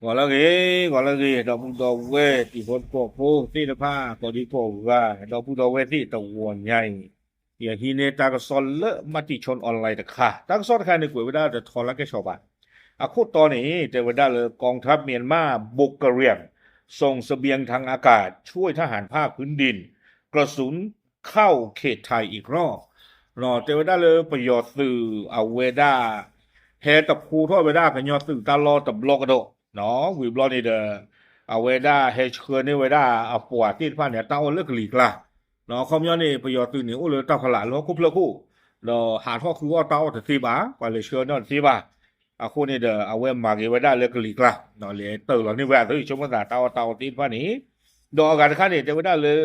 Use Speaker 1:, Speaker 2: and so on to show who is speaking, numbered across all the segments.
Speaker 1: gọi là gì đọc bụng đầu quê thì con cổ phố tí là pha có đi cổ và đọc bụng đầu quê tí tàu nguồn nhảyอย่าฮีเนตากสอนเลอะมาติชนออนไลน์ตะค่ะตากสอนใครในกวยเวลาจะทอละแกชาวบ้านอะคุตอนนี้แต่เวลาเลยกองทัพเมียนมาบุกกระเหรี่ยงส่งเสบียงทางอากาศช่วยทหารภาคพื้นดินกระสุนเข้าเขตไทยอีกรอบรอแต่เวลาเลยประโยชน์สื่อเอาเวดาเฮตับคูทอดเวดากันยอดสื่อตลอดตับโลกกระโดเนาะวิบลอนี่เดอเอาเวดาเฮเชิญในเวดาเอาปวดที่ผ่านเนี่ยตาเอาเลิกหลีกละเนาะคอมยอนนี่ประโยชน์ตื่นนี่โอ้เลยตาขลาดแล้วคุบเลิกคู่เราหาท่อคือว่าเตาแต่สีบ้ากว่าเลยเชิญนั่นสีบ้าเอาคู่นี่เดอเอาเวมาเกเวดาเลิกหลีกละเนาะเลยตื่นหลังนี่เวดาตื่นชมภาษาเตาที่ผ่านนี้ดอกกันขั้นนี่แต่เวดาเลย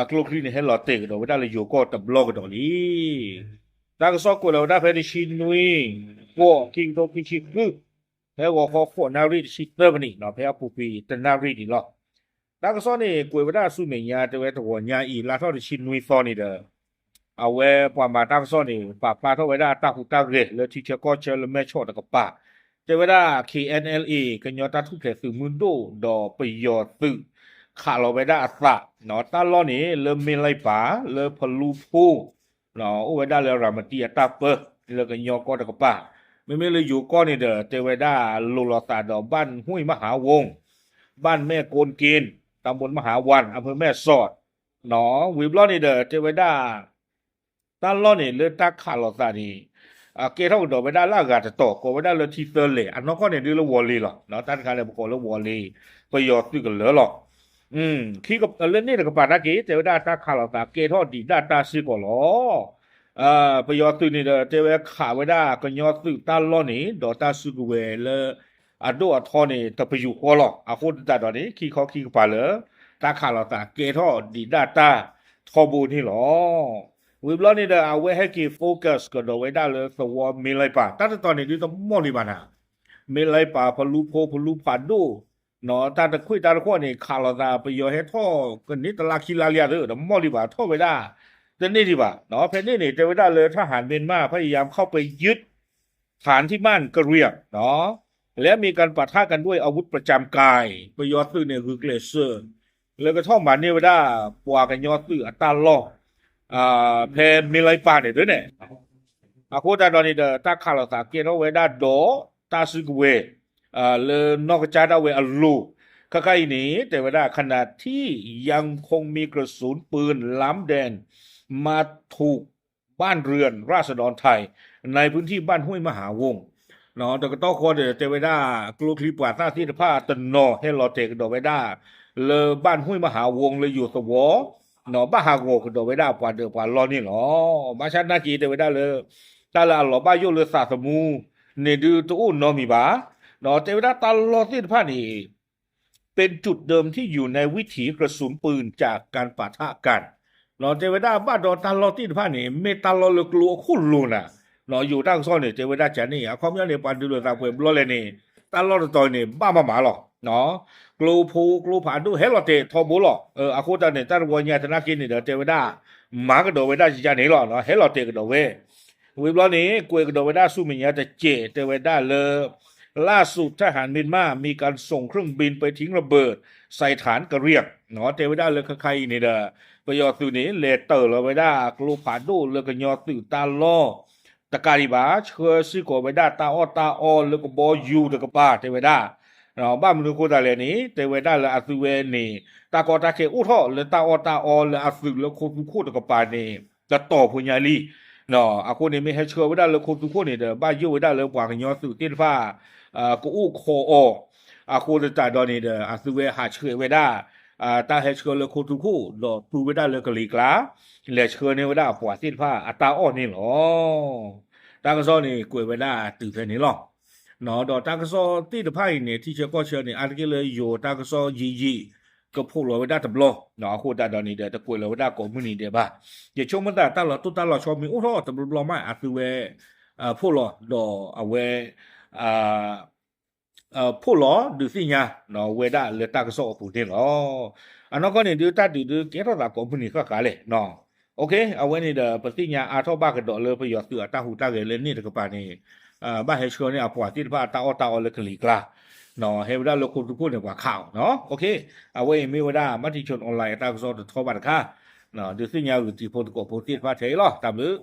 Speaker 1: กลุ่มคลีนี่ให้หลอดเตะดอกเวดาเลยอยู่ก็ตับโลกดอกนี้ตากสอกกูเราได้เพดิชินนุยพวกคิงโตคิชิกึ เฮ้ว่าเขาขวนารีชิเตอร์นี่เนาะเพื่อผู้ปีแต่นารีนี่หรอกตากซ้อนนี่กวยว่าได้สู้เมียแต่ว่าตัวเนียอีลาทอดชินนุยซ้อนนี่เด้อเอาไว้ปามาตากซ้อนนี่ปาทอดไว้ได้ตาหูตาเรแล้วที่เชื่อก็เชื่อแล้วแม่ชอบตะกับปาแต่ว่าได้ KNLA กันยอตาทุกแห่สื่อมุนโดดอประโยชน์สื่อขาเราไว้ได้อัตราเนาะตาล้อนี่เริ่มมีไรป่าเริ่มพลูพูเนาะเอาไว้ได้เลยรามาตีตาเปอร์แล้วกันยอก็ตะกับปา ไม่เลยอยู่ก้อนนี่เด้อเทวดาลุลตาดอกบ้านห้วยมหาวงศ์บ้านแม่โกนกินตำบลมหาวันอำเภอแม่สอดหนอวิบล้อนี่เด้อเทวดาตาล้อนี่เลือดตาขาลอตานี่เกท่าดอกไม่ได้ล่ากาจะตกก็ไม่ได้เลยทีเตอร์เลยอันนั้นก็เนี่ยดูแล้ววอลลีหรอกเนาะท่านการเลยบอกแล้ววอลลีประโยชน์ที่กันเหลือหรอกขี้กับเรื่องนี้กับปานากีเทวดาตาขาลอตาเกท่าดีด้าตาซีก่อนหรอ ประโยชน์ตัวนี้เด้อเจ้าข่าวไว้ได้ก็ยอดสื่อตาล้อนี่ดอตาสุกเวลอะดูอะทอนี่ตะไปอยู่หัวหรอกอะคนตาดอนี้ขี้เขาขี้ไปเลยตาข่าวเราตาเกทอดีดาตาทอบูนี่หรอวิบล้อนี่เด้อเอาไว้ให้กี่โฟกัสก็ดอไว้ได้เลยสวอมีอะไรป่ะตั้งแต่ตอนนี้ดูต้องมองนี่มานะมีอะไรป่ะพลูโพพลูผ่านดูเนาะตาตะคุยตาตะข้อนี่ข่าวเราตาประโยชน์ให้ท่อกันนี้ตะลาคิลาเลียเด้อเดี๋ยวมองดีกว่าท่อไว้ได้ แต่นี่ดีกว่าเนาะเพนนี่นี่เจอไว้ได้เลยทหารเมียนมาพยายามเข้าไปยึดฐานที่บ้านกะเหรี่ยงเนาะและมีการปะทะกันด้วยอาวุธประจำกายประยอดตื้อเนี่ยคือเกรเซอร์แล้วก็ท่องบานเนี่ยไว้ได้ปวากันยอดตื้ออัตตาล่อเพนมีไรป่าเนี่ยด้วยเนี่ยอาโคตาดอนนี่เดอตาคาราตาเกียนเอาไว้ได้โดตาซึกเวเลนอกจากได้เวอลูข้าๆนี้แต่ว่าได้ขนาดที่ยังคงมีกระสุนปืนล้ำแดน มาถูกบ้านเรือนราษฎรไทยในพื้นที่บ้านห้วยมหาวงศ์เนาะแต่ก็ต้องขอเดไว้ได้กลูคลิปว่าหน้าที่ผ้าตนนอให้เราเทกดอกไว้ได้เลยบ้านห้วยมหาวงศ์เลยอยู่สวอเนาะบ้านหางโงกดอกไว้ได้กว่าเดือกว่าล้อนี่หรอมาชัดนากีเดไว้ได้เลยตาละหล่อบ้านโยเลยสาสมูเนดูตู้นอมีบาเนาะเทวดาตาลอที่ผ้านี่เป็นจุดเดิมที่อยู่ในวิถีกระสุนปืนจากการปะทะกันเนาะเทวดาบ้านดอนตาลอที่ผ้านี่เมตาลอเลกลัวคุณลูน่ะเนาะอยู่ตั้งซ่อนเนี่ยเทวดาจานี่อะความยาวเนี่ยปันดูเลยตาเพื่อนบลอเลยนี่ตาลอตอยนี่บ้ามาหมาหรอกเนาะกลูพูกลูผ่านดูเฮลโลเตทอบุหรออะโคตาเนี่ยตาวัวเนี่ยธนากินเนี่ยเทวดาหมาก็โดเวดาจิจานี่หรอเนาะเฮลโลเตก็โดเววิบล้อนี้กวยก็โดเวดาสู้มีเนี่ยจะเจเทวดาเลยล่าสุดทหารเมียนมามีการส่งเครื่องบินไปทิ้งระเบิดใส่ฐานกระเรียกเนาะเทวดาเลยใครนี่เด้อ ประโยชน์ตัวนี้เลเตอร์เราไว้ได้กลูผาดูแล้วก็ยอตื่นตาล้อตะการิบาเชื่อซิโกไว้ได้ตาอ้อแล้วก็บอยูแล้วก็ป้าเทไว้ได้เราบ้านมนุษย์โคตรเลยนี้เทไว้ได้แล้วอาศัยเวนี่ตากอตาเคอุทอแล้วตาอ้อแล้วอาศัยแล้วคนทุกคนแล้วก็ป้านี่จะต่อพุญญาลีเนาะอาคนนี้ไม่ให้เชื่อไว้ได้แล้วคนทุกคนนี่เด้อบ้านยูไว้ได้แล้วกว่ากันยอตื่นตีนฟ้าก็อู้โคโออาคนจะจ่ายดอนนี่เด้ออาศัยเวหาเชื่อไว้ได้ ตาเฮชเกลคูทุคู่ดอปูเวดาเลกลีกลาเลชเกเนเวดาปัวสินผ้าอัตาอ้อนี่หรอตากระซอนี่กวยเวดาตื่นเทนี่หรอเนาะดอตากระซอตีตะไพ่เนี่ยที่เชื่อก็เชื่อเนี่ยอันก็เลยอยู่ตากระซอยีก็พูดเลยเวดาตบลอเนาะคูดาดอนี่เดตะกวยเลยเวดาโกมุนี่เดบ้าอย่าชมมันแต่ตาหลอตุตาหลอชอมีโอ้โหตบลอไม่อัตเวพูดหลอดอเอาเวอ่า ผู้หลอดูสิญาเนาะเวดาเลตากโซปูติหรออันนั้นก็เนี่ยดูตาดูเกตตาก็มุนี่ก็กาเลยเนาะโอเคเอาไว้นี่เด้อปฏิญาอาทอบากระดอเลยประโยชน์เสือตาหูตาเกเลนี่ตะกปานี่บ้าเฮชโกเนี่ยปวดที่บ้าตาออเลยคลีกลา เนาะเฮเวดาโลโคทุกพูดเนี่ยกว่าข่าวเนาะโอเคเอาไว้มีเวลามัธยชนออนไลน์ตากซอทอบัตค่ะเนาะดูสิญาอุติโพตโกโพติพาเทลอตามหรือ